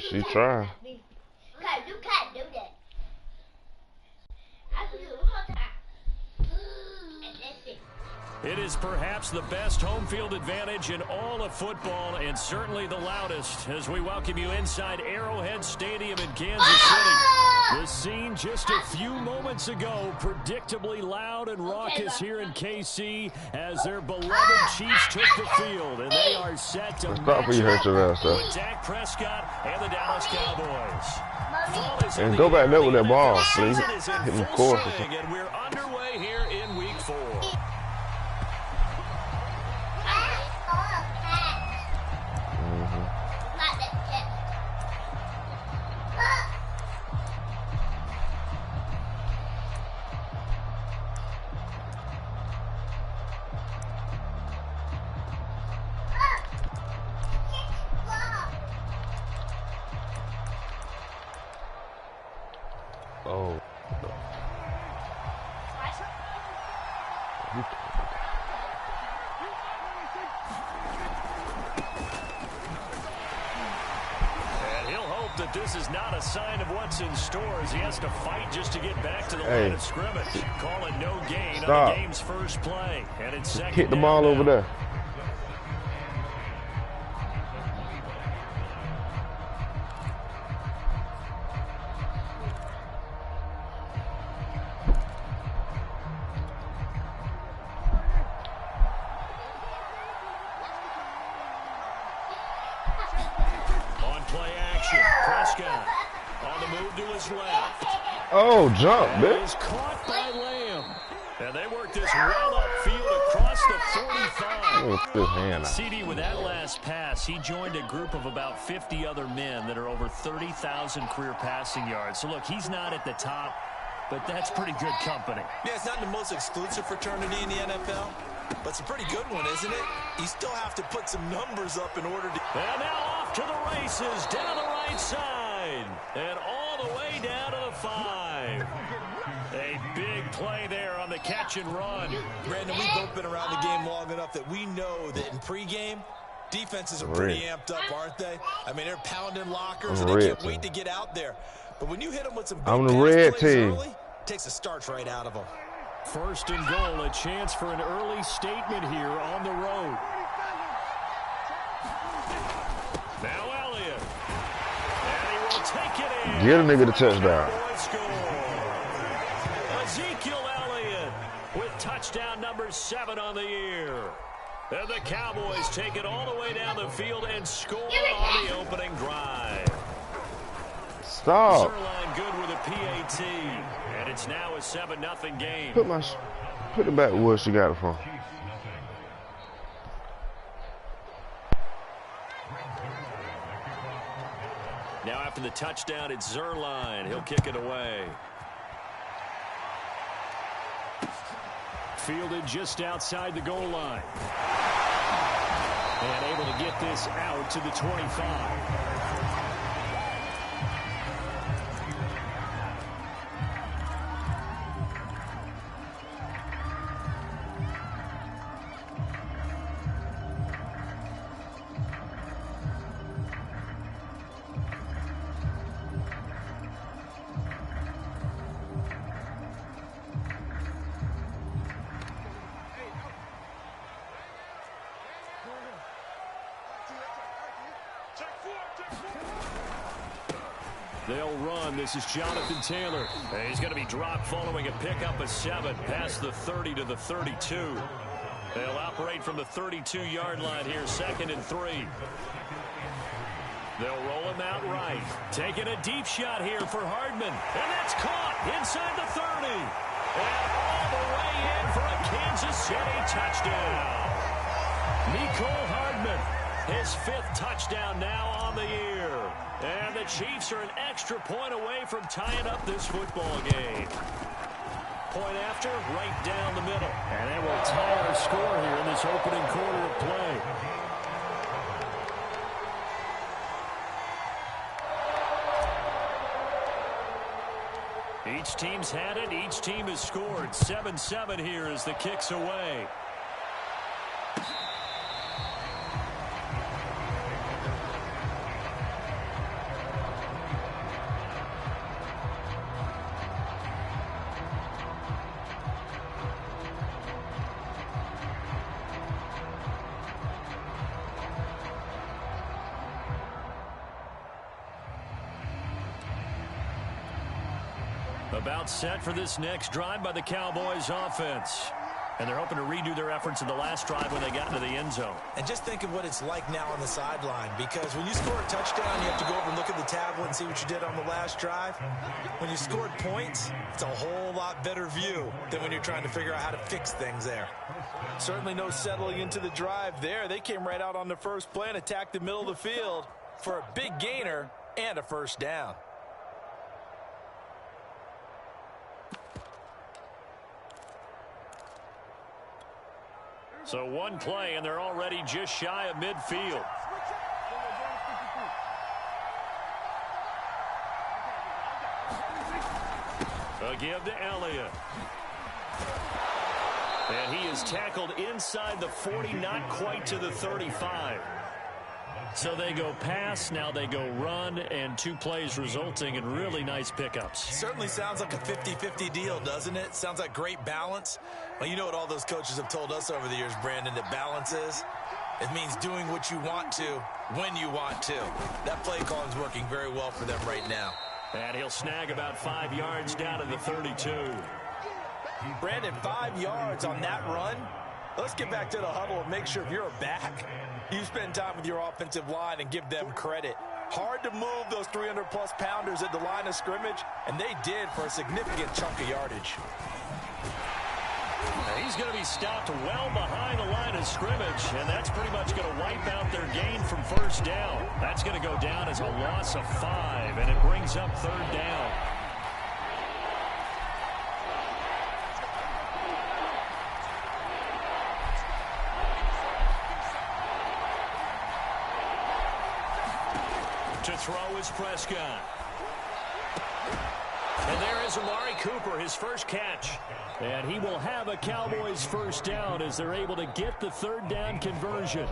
She tried. You can't do that. I can do it all the time. And that's it. It is perhaps the best home field advantage in all of football and certainly the loudest as we welcome you inside Arrowhead Stadium in Kansas City. The scene just a few moments ago, predictably loud and raucous here in KC as their beloved Chiefs took the field, and they are set to match up with Dak Prescott and the Dallas Cowboys. And go back there with that ball, please. Hit the course. And we're underway here in Week 4. Oh. And he'll hope that this is not a sign of what's in store as he has to fight just to get back to the line of scrimmage. Call it no gain on the game's first play. And it's second. Hit the ball over there. Oh, jump, bitch. Is caught by Lamb. And they work this well upfield across the 45. His hand out. CD, with that last pass, he joined a group of about 50 other men that are over 30,000 career passing yards. So, look, he's not at the top, but that's pretty good company. Yeah, it's not the most exclusive fraternity in the NFL, but it's a pretty good one, isn't it? You still have to put some numbers up in order to... And now off to the races, down the right side, and all the way down to the 5. A big play there on the catch and run. Brandon, we've both been around the game long enough that we know that in pregame, defenses are pretty amped up, aren't they? I mean, they're pounding lockers, and they can't wait to get out there. But when you hit them with some big I'm the red team. Early, it takes a starch right out of them. First and goal, a chance for an early statement here on the road. Now Elliott. And he will take it in. Get a nigga the touchdown. Ezekiel Elliott with touchdown number 7 on the year. And the Cowboys take it all the way down the field and score on the opening drive. Stop. Zerline good with a PAT. And it's now a 7-0 game. Put it back where she got it from. Now after the touchdown, it's Zerline. He'll kick it away. Fielded just outside the goal line. And able to get this out to the 25. They'll run. This is Jonathan Taylor. He's going to be dropped following a pickup of 7 past the 30 to the 32. They'll operate from the 32-yard line here, 2nd and 3. They'll roll him out right. Taking a deep shot here for Hardman. And that's caught inside the 30. And all the way in for a Kansas City touchdown. Mecole Hardman, his 5th touchdown now on the year. And the Chiefs are an extra point away from tying up this football game. Point after, right down the middle. And they will tie our score here in this opening quarter of play. Each team's had it. Each team has scored. 7-7 here as the kick's away. About set for this next drive by the Cowboys offense. And they're hoping to redo their efforts in the last drive when they got into the end zone. And just think of what it's like now on the sideline, because when you score a touchdown, you have to go over and look at the tablet and see what you did on the last drive. When you scored points, it's a whole lot better view than when you're trying to figure out how to fix things there. Certainly no settling into the drive there. They came right out on the first play and attacked the middle of the field for a big gainer and a first down. So one play, and they're already just shy of midfield. A give to Elliott. And he is tackled inside the 40, not quite to the 35. So they go pass, now they go run, and 2 plays resulting in really nice pickups. Certainly sounds like a 50-50 deal, doesn't it? Sounds like great balance. Well, you know what all those coaches have told us over the years, Brandon, that balance is? It means doing what you want to, when you want to. That play calling is working very well for them right now. And he'll snag about 5 yards down to the 32. Brandon, 5 yards on that run. Let's get back to the huddle and make sure if you're a back, you spend time with your offensive line and give them credit. Hard to move those 300-plus pounders at the line of scrimmage, and they did for a significant chunk of yardage. Now he's going to be stopped well behind the line of scrimmage, and that's pretty much going to wipe out their gain from first down. That's going to go down as a loss of 5, and it brings up 3rd down. To throw is Prescott. And there is Amari Cooper, his first catch. And he will have a Cowboys first down as they're able to get the 3rd down conversion.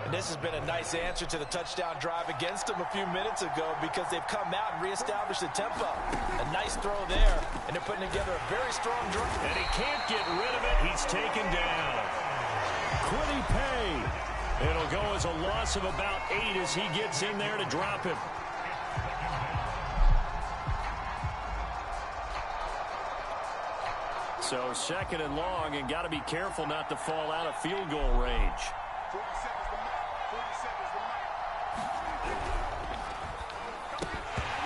And this has been a nice answer to the touchdown drive against them a few minutes ago, because they've come out and reestablished the tempo. A nice throw there, and they're putting together a very strong drive. And he can't get rid of it. He's taken down. Kwity Paye. It'll go as a loss of about 8 as he gets in there to drop him. So 2nd and long, and got to be careful not to fall out of field goal range.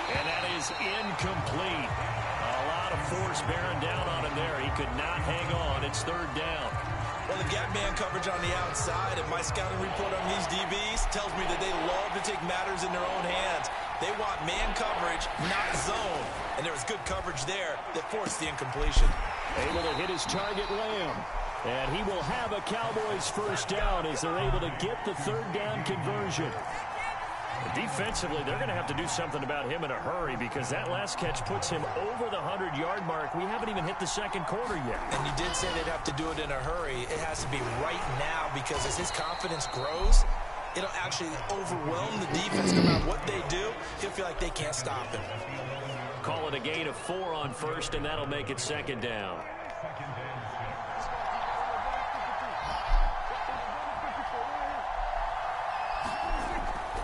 And that is incomplete. A lot of force bearing down on him there. He could not hang on. It's 3rd down. Well, the gap man coverage on the outside, and my scouting report on these DBs tells me that they love to take matters in their own hands. They want man coverage, not zone. And there was good coverage there that forced the incompletion. Able to hit his target, Lamb. And he will have a Cowboys first down as they're able to get the 3rd down conversion. Defensively, they're going to have to do something about him in a hurry, because that last catch puts him over the 100-yard mark. We haven't even hit the 2nd quarter yet. And you did say they'd have to do it in a hurry. It has to be right now, because as his confidence grows, it'll actually overwhelm the defense. No matter what they do, he'll feel like they can't stop him. Call it a gain of 4 on 1st, and that'll make it 2nd down.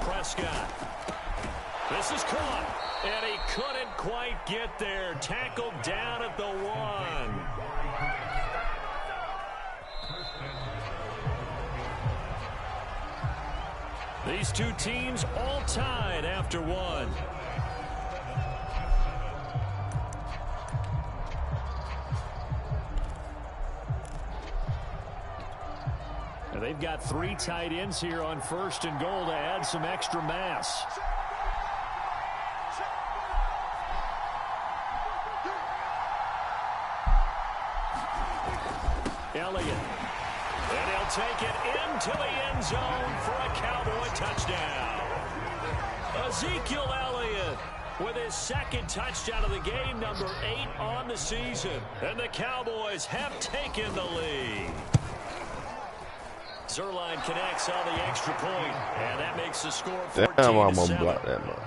Prescott. This is caught, and he couldn't quite get there. Tackled down at the 1. These two teams all tied after 1. They've got 3 tight ends here on 1st and goal to add some extra mass. Elliott. And he'll take it into the end zone for a Cowboy touchdown. Ezekiel Elliott with his 2nd touchdown of the game, number 8 on the season. And the Cowboys have taken the lead. Zuerlein connects on the extra point, and that makes the score 14-7. Damn, I'm gonna block that much.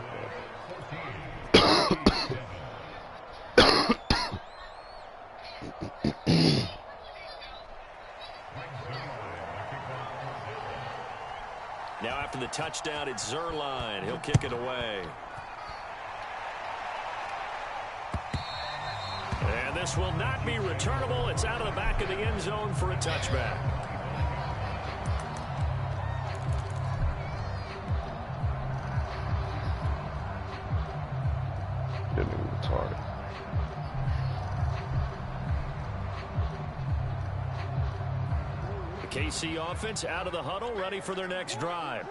Now after the touchdown, it's Zuerlein. He'll kick it away. And this will not be returnable. It's out of the back of the end zone for a touchback. That nigga retarded. The KC offense out of the huddle, ready for their next drive.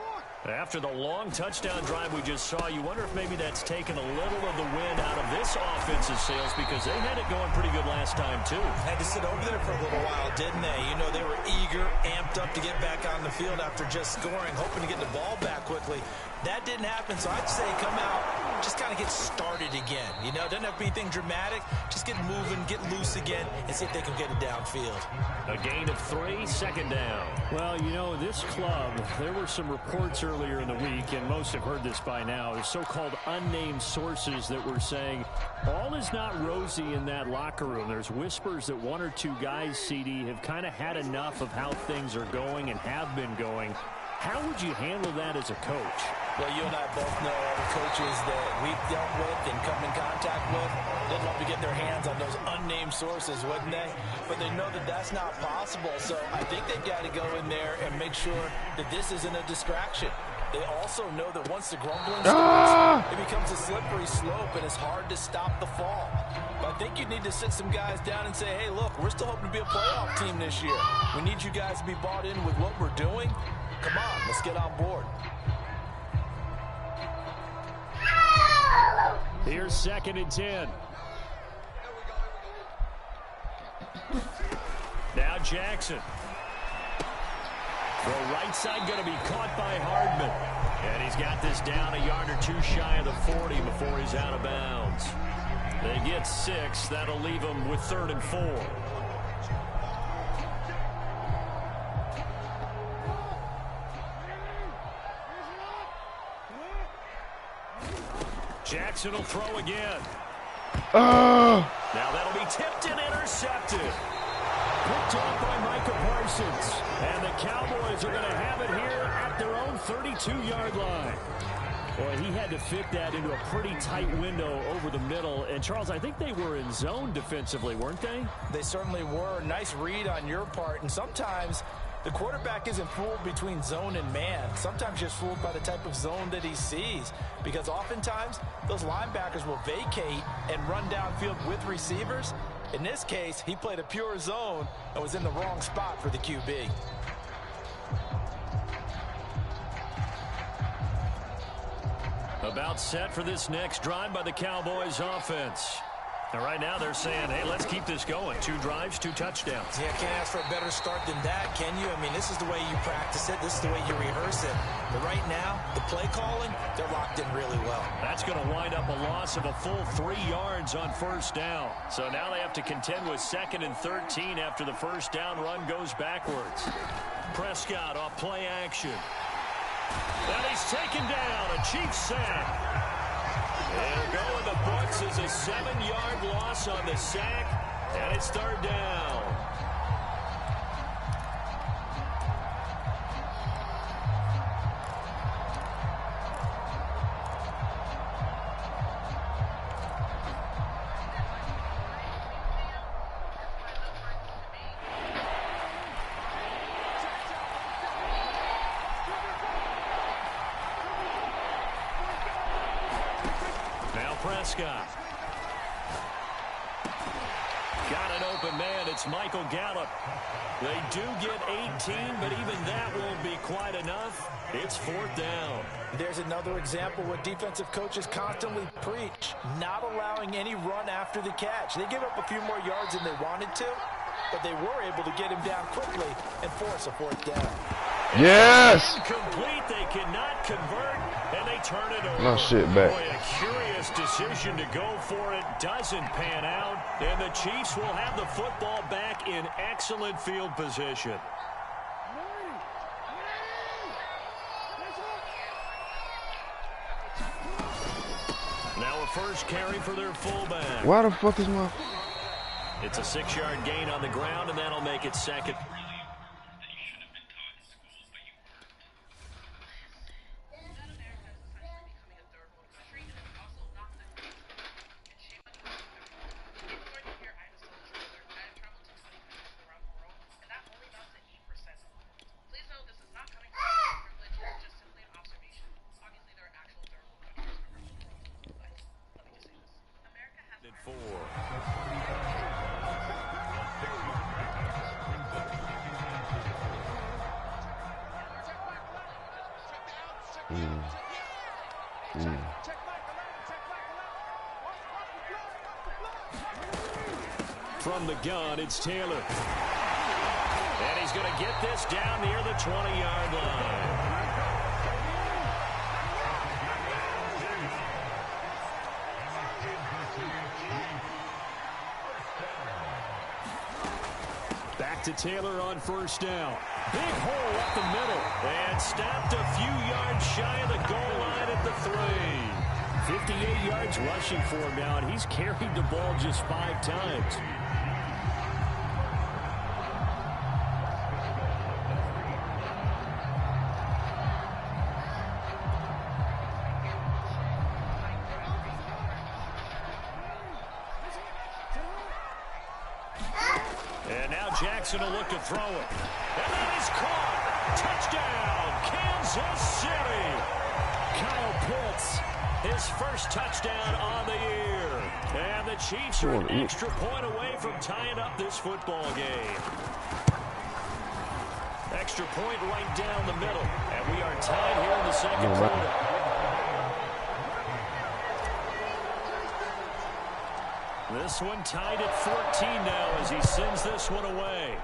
After the long touchdown drive we just saw, you wonder if maybe that's taken a little of the wind out of this offense's sails, because they had it going pretty good last time, too. Had to sit over there for a little while, didn't they? You know, they were eager, amped up to get back on the field after just scoring, hoping to get the ball back quickly. That didn't happen, so I'd say come out, just kind of get started again. You know, it doesn't have to be anything dramatic. Just get moving, get loose again, and see if they can get it downfield. A gain of 3, second down. Well, you know, this club, there were some reports earlier in the week, and most have heard this by now, the so-called unnamed sources that were saying all is not rosy in that locker room. There's whispers that 1 or 2 guys, CD, have kind of had enough of how things are going and have been going. How would you handle that as a coach? Well, you and I both know all the coaches that we've dealt with and come in contact with. They'd love to get their hands on those unnamed sources, wouldn't they? But they know that that's not possible. So I think they've got to go in there and make sure that this isn't a distraction. They also know that once the grumbling starts, it becomes a slippery slope, and it's hard to stop the fall. But I think you need to sit some guys down and say, hey, look, we're still hoping to be a playoff team this year. We need you guys to be bought in with what we're doing. Come on, let's get on board. Here's 2nd and 10. Now Jackson. The right side going to be caught by Hardman. And he's got this down a yard or 2 shy of the 40 before he's out of bounds. They get 6. That'll leave them with 3rd and 4. Jackson will throw again. Now that'll be tipped and intercepted. Picked off by Micah Parsons. And the Cowboys are going to have it here at their own 32-yard line. Boy, he had to fit that into a pretty tight window over the middle. And, Charles, I think they were in zone defensively, weren't they? They certainly were. Nice read on your part. And sometimes the quarterback isn't fooled between zone and man. Sometimes just fooled by the type of zone that he sees. Because oftentimes, those linebackers will vacate and run downfield with receivers. In this case, he played a pure zone and was in the wrong spot for the QB. About set for this next drive by the Cowboys offense. And right now they're saying, hey, let's keep this going. 2 drives, 2 touchdowns. Yeah, can't ask for a better start than that, can you? I mean, this is the way you practice it. This is the way you rehearse it. But right now, the play calling, they're locked in really well. That's going to wind up a loss of a full 3 yards on 1st down. So now they have to contend with 2nd and 13 after the 1st down run goes backwards. Prescott off play action. And he's taken down. A Chiefs sack. It'll go in the books as a 7-yard loss on the sack, and it's 3rd down. Prescott. Got an open man. It's Michael Gallup. They do get 18, but even that won't be quite enough. It's 4th down. There's another example what defensive coaches constantly preach, not allowing any run after the catch. They give up a few more yards than they wanted to, but they were able to get him down quickly and force a 4th down. Yes! Incomplete. They cannot convert, and they turn it over. No shit back. Boy, a curious decision to go for it. Doesn't pan out, and the Chiefs will have the football back in excellent field position. Now a first carry for their fullback. Why the fuck is my... It's a 6-yard gain on the ground, and that'll make it 2nd. 4. From the gun, it's Taylor. And he's going to get this down near the 20-yard line. Back to Taylor on first down. Big hole up the middle. And stopped a few yards shy of the goal line at the 3. 58 yards rushing for him now, and he's carried the ball just 5 times. And now Jackson will look to throw it. And that is caught. Touchdown, Kansas City. Kyle Pitts, his first touchdown on the year. And the Chiefs are an extra point away from tying up this football game. Extra point right down the middle. And we are tied here in the second quarter. This one tied at 14 now as he sends this one away.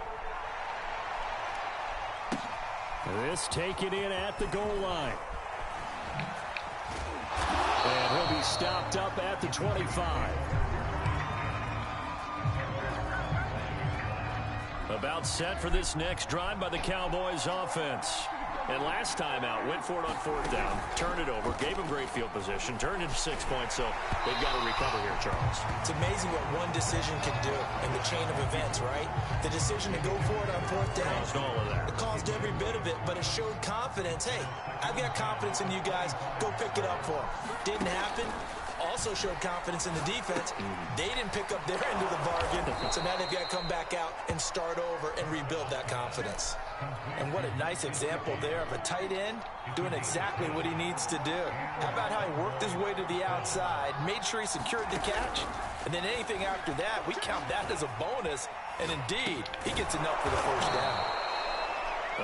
This taken in at the goal line. And he'll be stopped up at the 25. About set for this next drive by the Cowboys offense. And last time out, went for it on 4th down, turned it over, gave them great field position, turned into 6 points, so they've got to recover here, Charles. It's amazing what one decision can do in the chain of events, right? The decision to go for it on 4th down. Caused all of that. It caused every bit of it, but it showed confidence. Hey, I've got confidence in you guys. Go pick it up for them. Didn't happen. Also showed confidence in the defense. They didn't pick up their end of the bargain, so now they've got to come back out and start over and rebuild that confidence. And what a nice example there of a tight end doing exactly what he needs to do. How about how he worked his way to the outside, made sure he secured the catch, and then anything after that, we count that as a bonus, and indeed, he gets enough for the first down.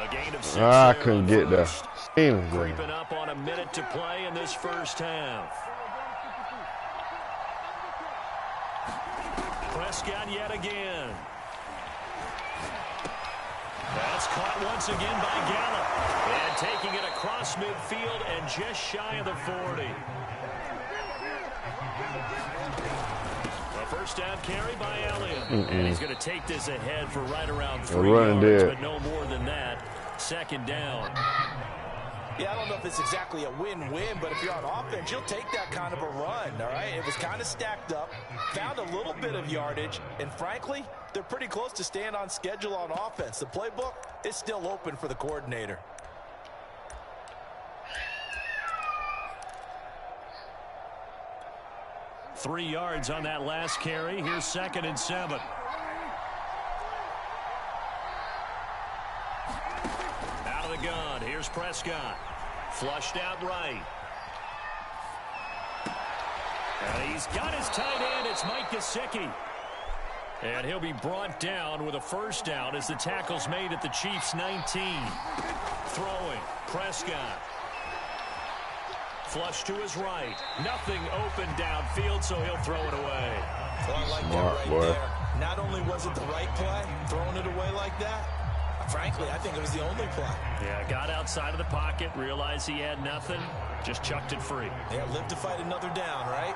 A gain of 6 I couldn't get there. Creeping up on a minute to play in this first half. Prescott yet again. That's caught once again by Gallup. And taking it across midfield and just shy of the 40. A first down carry by Elliott. And he's going to take this ahead for right around 3 yards, but no more than that. Second down. Yeah, I don't know if it's exactly a win-win, but if you're on offense, you'll take that kind of a run, all right? It was kind of stacked up, found a little bit of yardage, and frankly, they're pretty close to staying on schedule on offense. The playbook is still open for the coordinator. Three yards on that last carry. Here's 2nd and 7. Out of the gun. Here's Prescott. Flushed out right. And he's got his tight end. It's Mike Gesicki. And he'll be brought down with a first down as the tackle's made at the Chiefs' 19. Throwing. Prescott. Flush to his right. Nothing open downfield, so he'll throw it away. Well, I like that right there. Not only was it the right play, throwing it away like that, frankly, I think it was the only play. Yeah, got outside of the pocket, realized he had nothing, just chucked it free. Yeah, live to fight another down, right?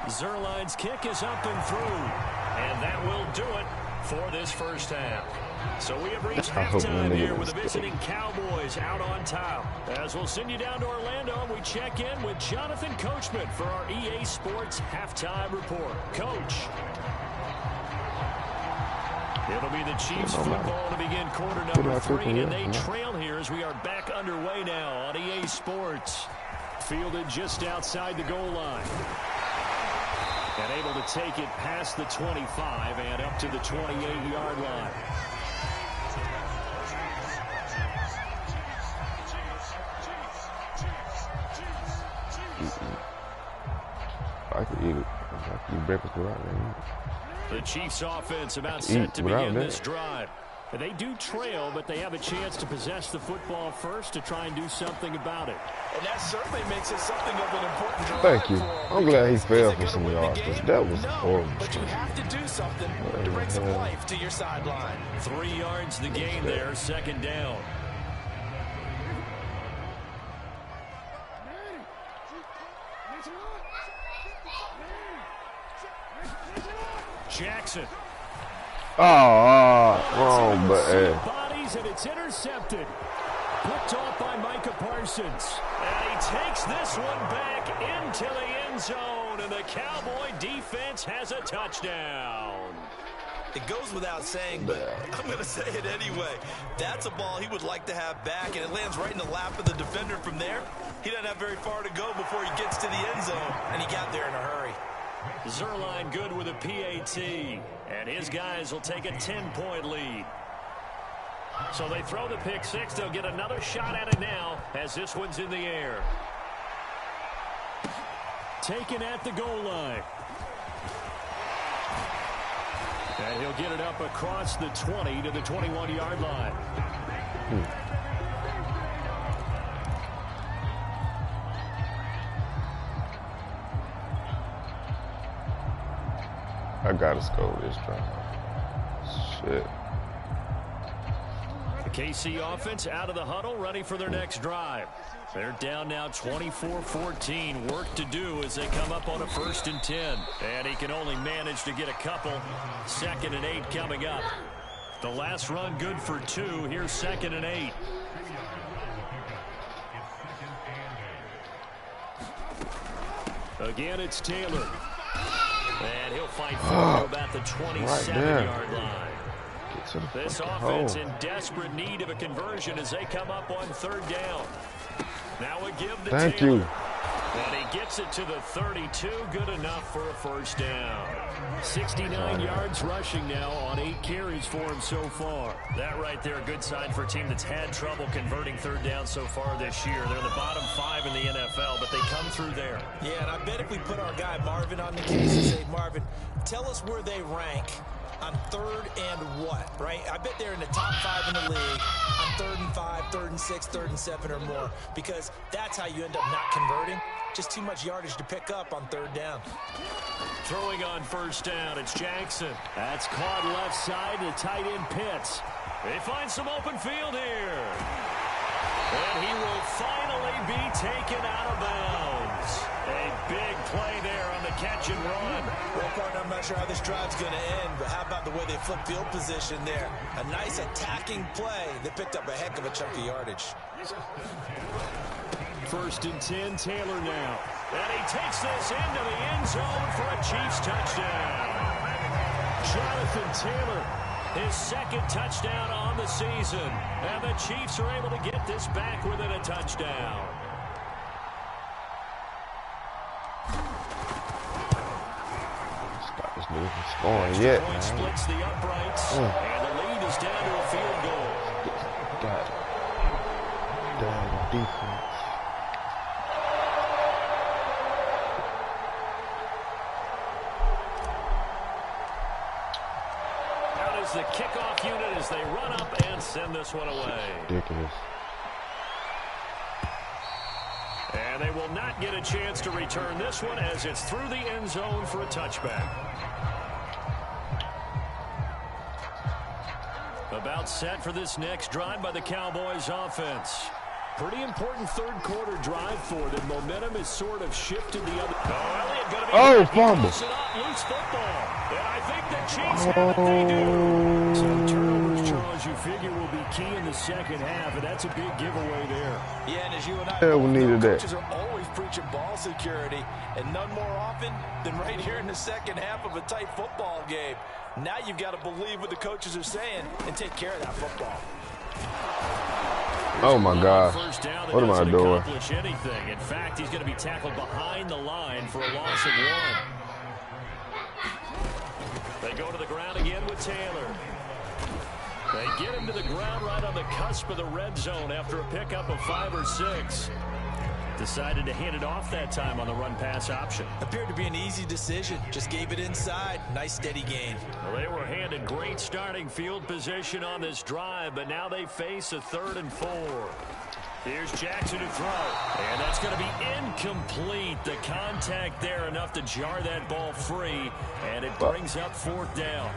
Zerline's kick is up and through, and that will do it for this first half. So we have reached halftime here with the visiting Cowboys out on top. As we'll send you down to Orlando, we check in with Jonathan Coachman for our EA Sports Halftime Report. Coach. It'll be the Chiefs football to begin quarter number 3, and they trail here as we are back underway now on EA Sports. Fielded just outside the goal line. And able to take it past the 25 and up to the 28-yard line. could eat it. I could eat breakfast without that. The Chiefs offense about set to begin this drive. They do trail, but they have a chance to possess the football first to try and do something about it. And that certainly makes it something of an important drive. Thank you. I'm glad he fell for some yards, because that was horrible. But you have to do something to bring some life to your sideline. 3 yards the gain there, second down. Jackson. Wrong, but bodies, and it's intercepted. Picked off by Micah Parsons. And he takes this one back into the end zone, and the Cowboy defense has a touchdown. It goes without saying, but I'm going to say it anyway. That's a ball he would like to have back, and it lands right in the lap of the defender from there. He doesn't have very far to go before he gets to the end zone, and he got there in a hurry. Zuerlein good with a PAT, and his guys will take a 10-point lead. So they throw the pick six. They'll get another shot at it now as this one's in the air. Taken at the goal line. And he'll get it up across the 20 to the 21-yard line. I gotta score this drive. Shit. The KC offense out of the huddle, ready for their next drive. They're down now 24-14. Work to do as they come up on a 1st and 10. And he can only manage to get a couple. 2nd and 8 coming up. The last run good for 2. Here's 2nd and 8. Again, it's Taylor. And he'll fight through about the 27-yard line. This offense in desperate need of a conversion as they come up on 3rd down. Now a give to Thank Taylor. you. And he gets it to the 32. Good enough for a 1st down. 69 yards rushing now on 8 carries for him so far. That right there, a good sign for a team that's had trouble converting 3rd down so far this year. They're the bottom 5 in the NFL, but they come through there. Yeah, and I bet if we put our guy Marvin on the case and say, Marvin, tell us where they rank on 3rd and what, right? I bet they're in the top 5 in the league on 3rd and 5, 3rd and 6, 3rd and 7 or more, because that's how you end up not converting. Just too much yardage to pick up on 3rd down. Throwing on 1st down, it's Jackson. That's caught left side to tight end Pitts. They find some open field here. And he will finally be taken out of bounds. A big play there on the catch and run. Well, partner, I'm not sure how this drive's going to end, but how about the way they flip field position there? A nice attacking play that picked up a heck of a chunk of yardage. 1st and 10, Taylor now. And he takes this into the end zone for a Chiefs touchdown. Jonathan Taylor, his 2nd touchdown on the season. And the Chiefs are able to get this back within a touchdown. Stop this nigga from scoring yet, man. Splits the uprights, and the lead is down to a field goal. Damn defense. Out is the kickoff unit as they run up and send this one away. Ridiculous. And they will not get a chance to return this one as it's through the end zone for a touchback. About set for this next drive by the Cowboys offense. Pretty important 3rd quarter drive for them. Momentum is sort of shifted the other. Elliott gonna be fumble. loose football. And I think the Chiefs have it. They do. Some turnovers, Charles, you figure will be key in the 2nd half, and that's a big giveaway there. Yeah, and as you and I Yeah, we needed that. coaches are always preaching ball security, and none more often than right here in the 2nd half of a tight football game. Now you've got to believe what the coaches are saying and take care of that football. Oh my God. First down that What am I doesn't doing? accomplish anything. In fact, he's going to be tackled behind the line for a loss of 1. They go to the ground again with Taylor. They get him to the ground right on the cusp of the red zone after a pickup of 5 or 6. Decided to hand it off that time on the run-pass option. Appeared to be an easy decision. Just gave it inside. Nice steady gain. Well, they were handed great starting field position on this drive, but now they face a 3rd and 4. Here's Jackson to throw, and that's going to be incomplete. The contact there enough to jar that ball free, and it brings up 4th down.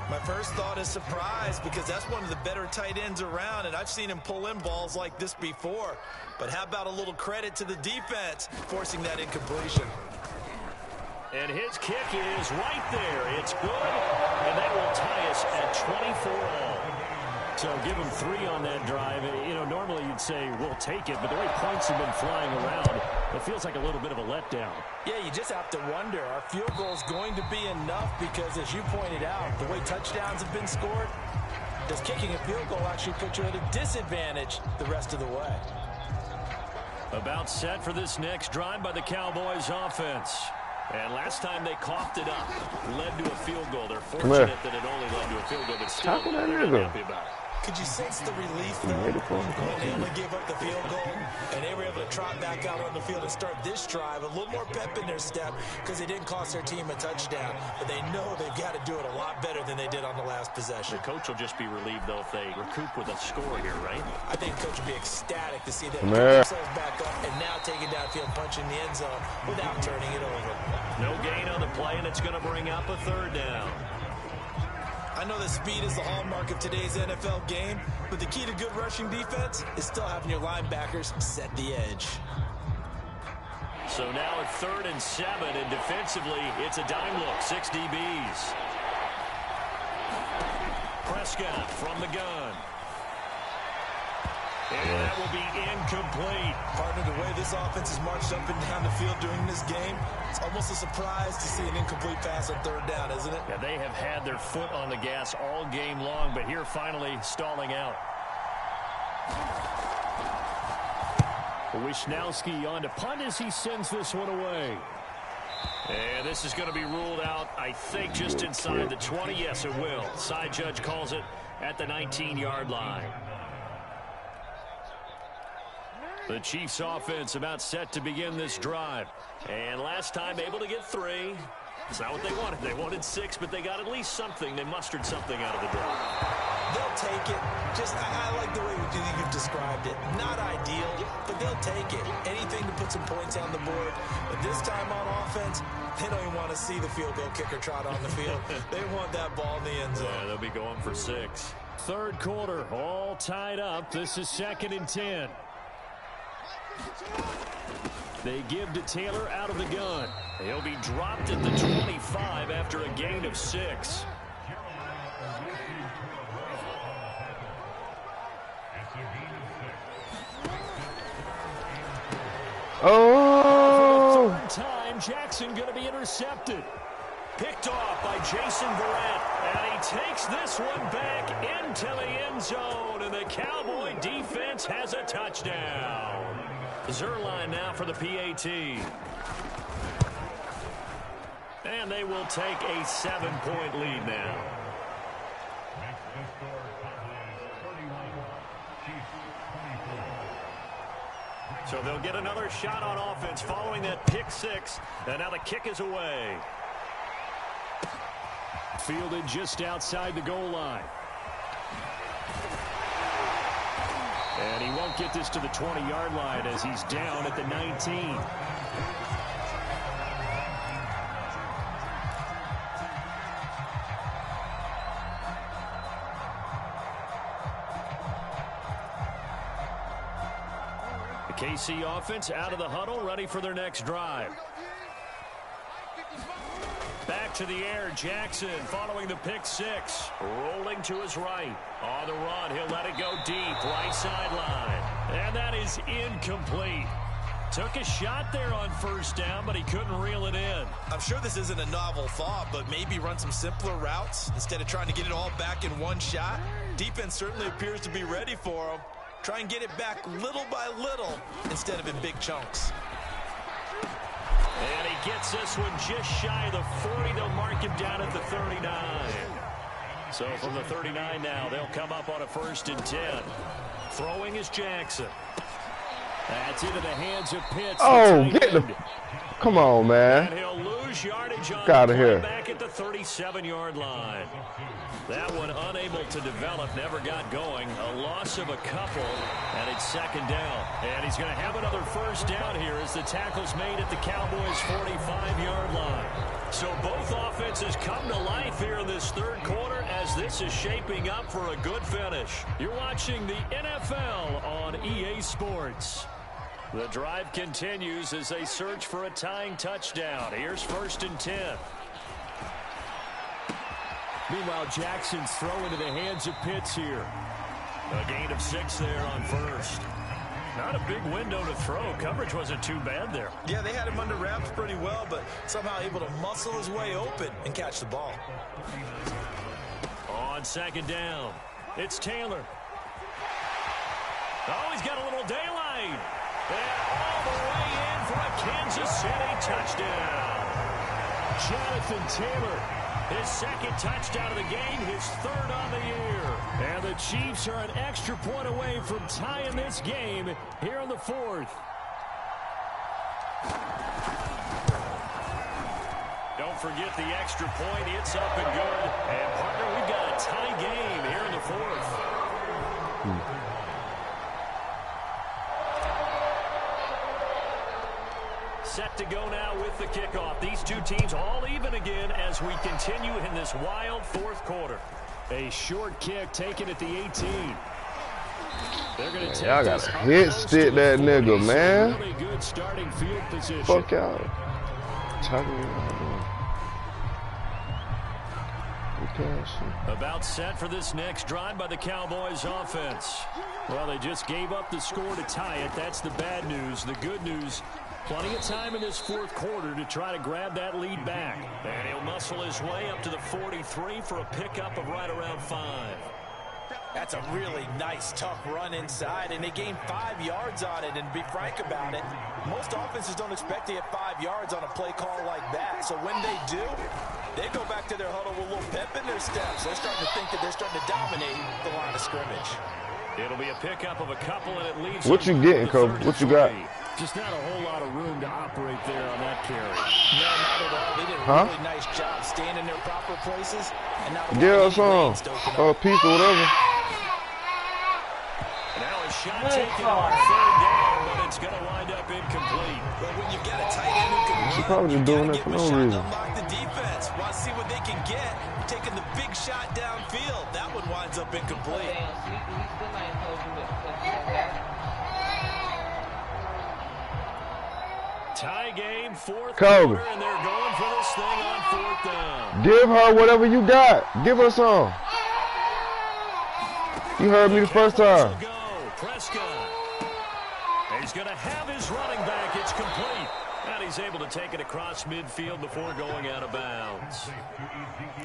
My first thought is surprise, because that's one of the better tight ends around, and I've seen him pull in balls like this before. But how about a little credit to the defense forcing that incompletion? And his kick is right there. It's good, and that will tie us at 24 all. So give him 3 on that drive. You know, normally you'd say we'll take it, but the way points have been flying around, it feels like a little bit of a letdown. Yeah, you just have to wonder, are field goals going to be enough? Because as you pointed out, the way touchdowns have been scored, does kicking a field goal actually put you at a disadvantage the rest of the way? About set for this next drive by the Cowboys offense. And last time they coughed it up, led to a field goal. They're fortunate that it only led to a field goal, but still they're not happy about it. Could you sense the relief, though, when they only gave up the field goal and they were able to trot back out on the field and start this drive? A little more pep in their step because they didn't cost their team a touchdown. But they know they've got to do it a lot better than they did on the last possession. The coach will just be relieved, though, if they recoup with a score here, right? I think the coach will be ecstatic to see them pick themselves back up and now taking downfield, punching the end zone without turning it over. No gain on the play, and it's going to bring up a 3rd down. I know that speed is the hallmark of today's NFL game, but the key to good rushing defense is still having your linebackers set the edge. So now at 3rd and 7, and defensively, it's a dime look, 6 DBs. Prescott from the gun. And that will be incomplete. Partner, the way this offense has marched up and down the field during this game, it's almost a surprise to see an incomplete pass on 3rd down, isn't it? Yeah, they have had their foot on the gas all game long, but here finally stalling out. Wisnowski on to punt as he sends this one away. And this is going to be ruled out, I think, just inside the 20. Yes, it will. Side judge calls it at the 19-yard line. The Chiefs offense about set to begin this drive. And last time able to get 3. It's not what they wanted. They wanted 6, but they got at least something. They mustered something out of the drive. They'll take it. I like the way you've described it. Not ideal, but they'll take it. Anything to put some points on the board. But this time on offense, they don't even want to see the field goal kicker trot on the field. They want that ball in the end zone. Yeah, they'll be going for 6. 3rd quarter, all tied up. This is 2nd and 10. They give to Taylor out of the gun. He'll be dropped at the 25 after a gain of 6. Oh! For the 3rd time, Jackson going to be intercepted. Picked off by Jason Verrett, and he takes this one back into the end zone, and the Cowboy defense has a touchdown. Zuerlein now for the PAT. And they will take a 7-point lead now. So they'll get another shot on offense following that pick 6, and now the kick is away. Fielded just outside the goal line. And he won't get this to the 20-yard line as he's down at the 19. The KC offense out of the huddle, ready for their next drive. Back to the air, Jackson following the pick 6. Rolling to his right. On the run, he'll let it go deep, right sideline. And that is incomplete. Took a shot there on 1st down, but he couldn't reel it in. I'm sure this isn't a novel thought, but maybe run some simpler routes instead of trying to get it all back in one shot. Defense certainly appears to be ready for him. Try and get it back little by little instead of in big chunks. And he gets this one just shy of the 40. They'll mark him down at the 39. So from the 39 now, they'll come up on a 1st and 10. Throwing is Jackson. That's into the hands of Pitts. Oh, get the... Come on, man. And he'll lose yardage on Got the it play here. back at the 37-yard line. That one unable to develop, never got going. A loss of a couple, and it's second down. And he's going to have another first down here as the tackle's made at the Cowboys' 45-yard line. So both offenses come to life here in this third quarter as this is shaping up for a good finish. You're watching the NFL on EA Sports. The drive continues as they search for a tying touchdown. Here's 1st and 10. Meanwhile, Jackson's throw into the hands of Pitts here. A gain of 6 there on first. Not a big window to throw. Coverage wasn't too bad there. Yeah, they had him under wraps pretty well, but somehow able to muscle his way open and catch the ball. On second down, it's Taylor. Oh, he's got a little daylight. And all the way in for a Kansas City touchdown. Jonathan Taylor. His second touchdown of the game, his 3rd on the year. And the Chiefs are an extra point away from tying this game here in the 4th. Don't forget the extra point. It's up and good. And, partner, we've got a tie game here in the 4th. Set to go now with the kickoff. These two teams all even again as we continue in this wild 4th quarter. A short kick taken at the 18. They're going to take Y'all this gotta up hit close stick to the that 40, nigga, so man. Really good starting field position. Fuck y'all. Talking About set for this next drive by the Cowboys offense. Well, they just gave up the score to tie it. That's the bad news. The good news, plenty of time in this 4th quarter to try to grab that lead back. And he'll muscle his way up to the 43 for a pickup of right around 5. That's a really nice, tough run inside, and they gained 5 yards on it. And to be frank about it, most offenses don't expect to get 5 yards on a play call like that. So when they do, they go back to their huddle with a little pep in their steps. They're starting to think that they're starting to dominate the line of scrimmage. It'll be a pickup of a couple, and it leaves. What you getting, Kobe? What you got? Just not a whole lot of room to operate there on that carry. No, not at all. They did a really nice job staying in their proper places. And now Give us some piece or whatever. Now a shot taken on 3rd down, but it's going to wind up incomplete. But when you've got a tight end who can She's probably just doing that for no reason. unlock the defense, want to see what they can get. Taking the big shot downfield. That one winds up incomplete. Tie game, 4th Kobe. quarter, and they're going for this thing on 4th down. Give her whatever you got. Give her some. You heard me the first time. Go. Prescott. He's going to have his running back. It's complete. And he's able to take it across midfield before going out of bounds.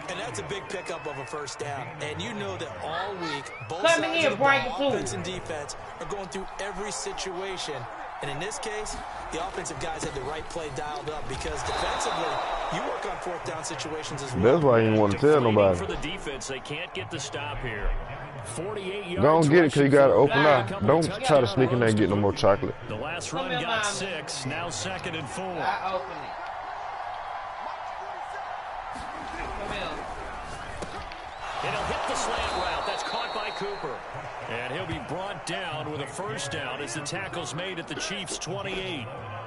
And that's a big pickup of a first down. And you know that all week, both Come sides here, of the ball, Brian, offense and defense, are going through every situation. And in this case, the offensive guys had the right play dialed up because defensively, you work on 4th down situations as well. That's why you want to tell nobody. For the defense, they can't get the stop here. 48 yards. Don't get it because you got to open up. Don't try to sneak in there and get no more chocolate. The last run got 6. Now 2nd and 4. I open it. Come here. And he'll hit the slant route. That's caught by Cooper. And he'll be brought down with a first down as the tackle's made at the Chiefs' 28.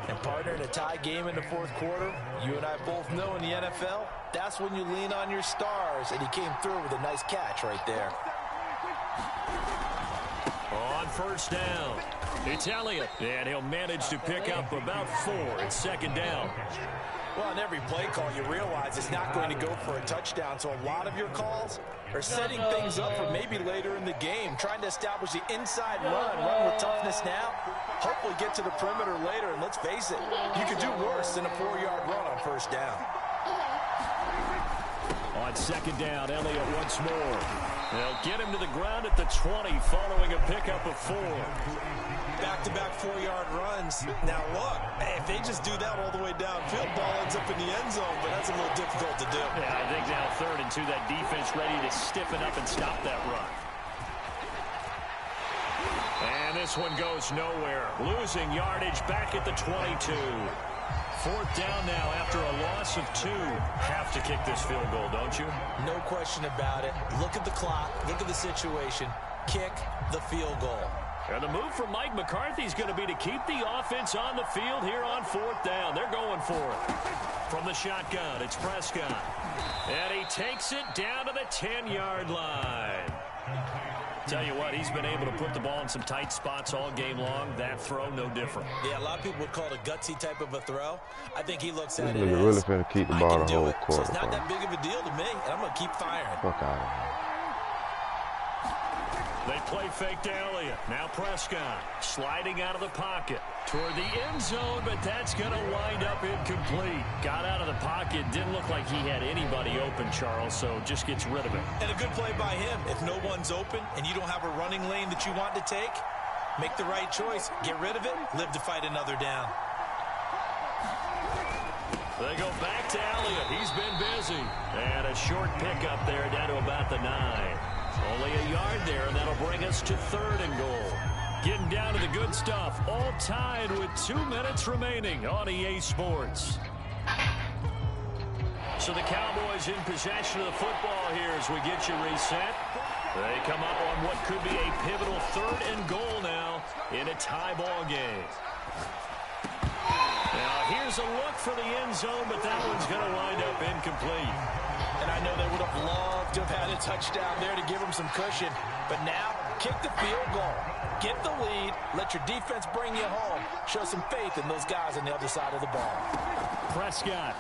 And partner, in a tie game in the 4th quarter, you and I both know in the NFL, that's when you lean on your stars. And he came through with a nice catch right there. On first down, it's Elliott. And he'll manage to pick up about 4. It's 2nd down. Well, on every play call, you realize it's not going to go for a touchdown. So a lot of your calls are setting things up for maybe later in the game, trying to establish the inside run with toughness now, hopefully get to the perimeter later. And let's face it, you could do worse than a 4-yard run on first down. On 2nd down, Elliott once more. They'll get him to the ground at the 20 following a pickup of 4. Back-to-back 4-yard runs. Now, look, if they just do that all the way downfield, ball ends up in the end zone, but that's a little difficult to do. Yeah, I think now 3rd and 2, that defense ready to stiffen up and stop that run. And And this one goes nowhere. Losing yardage back at the 22. Fourth down now after a loss of 2. Have to kick this field goal, don't you? No question about it. Look at the clock. Look at the situation. Kick the field goal. And the move from Mike McCarthy is going to be to keep the offense on the field here on fourth down. They're going for it. From the shotgun, it's Prescott. And he takes it down to the 10-yard line. Tell you what, he's been able to put the ball in some tight spots all game long. That throw, no different. Yeah, a lot of people would call it a gutsy type of a throw. I think he looks at This it nigga as, really finna keep the ball the whole So quarter, it's not bro. that big of a deal to me, and I'm going to keep firing. Fuck out of here. They play fake to Elliott. Now Prescott sliding out of the pocket toward the end zone, but that's going to wind up incomplete. Got out of the pocket. Didn't look like he had anybody open, Charles, so just gets rid of it. And a good play by him. If no one's open and you don't have a running lane that you want to take, make the right choice. Get rid of it. Live to fight another down. They go back to Elliott. He's been busy. And a short pickup there down to about the 9. Only a yard there, and that'll bring us to 3rd and goal. Getting down to the good stuff. All tied with 2 minutes remaining on EA Sports. So the Cowboys in possession of the football here as we get you reset. They come up on what could be a pivotal 3rd and goal now in a tie ball game. Now here's a look for the end zone, but that one's going to wind up incomplete. And I know they would have loved to have had a touchdown there to give them some cushion. But now, kick the field goal. Get the lead. Let your defense bring you home. Show some faith in those guys on the other side of the ball. Prescott.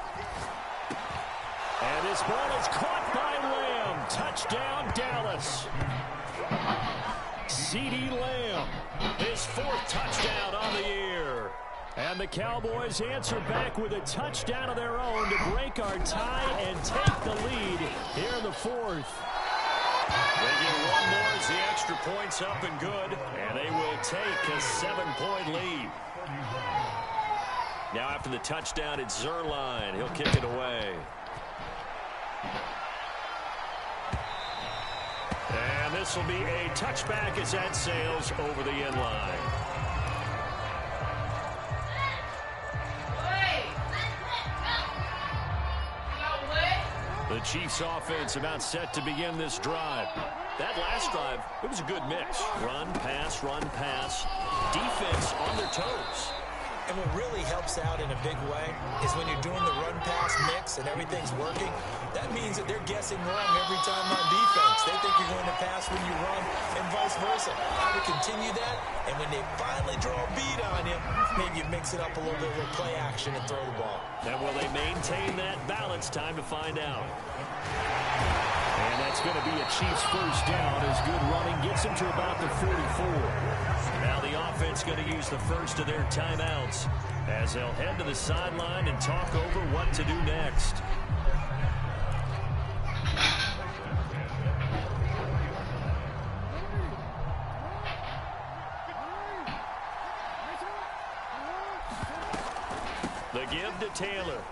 And this ball is caught by Lamb. Touchdown, Dallas. CeeDee Lamb, his 4th touchdown on the year. And the Cowboys answer back with a touchdown of their own to break our tie and take the lead here in the 4th. They get one more as the extra point's up and good, and they will take a 7-point lead. Now after the touchdown, it's Zuerlein. He'll kick it away. And this will be a touchback as that sails over the end line. The Chiefs offense about set to begin this drive. That last drive, it was a good mix. Run, pass, defense on their toes. And what really helps out in a big way is when you're doing the run-pass mix and everything's working, that means that they're guessing wrong every time on defense. They think you're going to pass when you run and vice versa. I would continue that, and when they finally draw a beat on you, maybe you mix it up a little bit with play action and throw the ball. And will they maintain that balance? Time to find out. And that's going to be a Chiefs first down as good running gets them to about the 44. Now the offense going to use the first of their timeouts as they'll head to the sideline and talk over what to do next. The give to Taylor.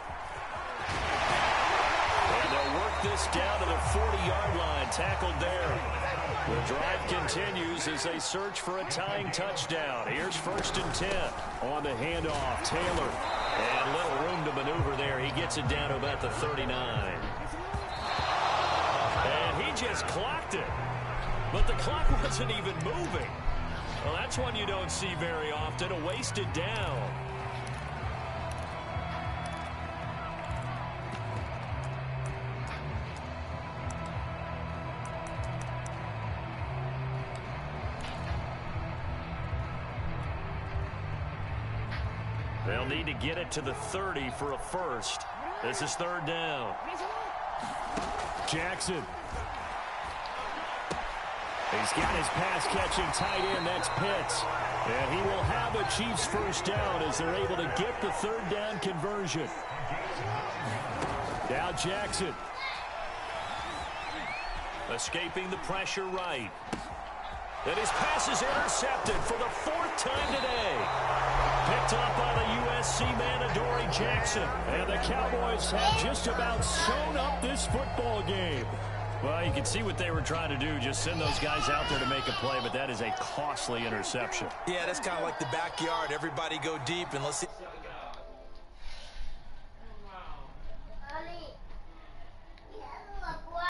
And they'll work this down to the 40-yard line, tackled there. The drive continues as they search for a tying touchdown. Here's 1st and 10. On the handoff, Taylor. And little room to maneuver there. He gets it down to about the 39. And he just clocked it. But the clock wasn't even moving. Well, that's one you don't see very often, a wasted down. They'll need to get it to the 30 for a first. This is 3rd down. Jackson. He's got his pass-catching tight end. That's Pitts. And he will have a Chiefs first down as they're able to get the 3rd down conversion. Now Jackson. Escaping the pressure right. And his pass is intercepted for the 4th time today. Picked up by the USC man, Adoree Jackson. And the Cowboys have just about sewn up this football game. Well, you can see what they were trying to do, just send those guys out there to make a play, but that is a costly interception. Yeah, that's kind of like the backyard. Everybody go deep, and let's see.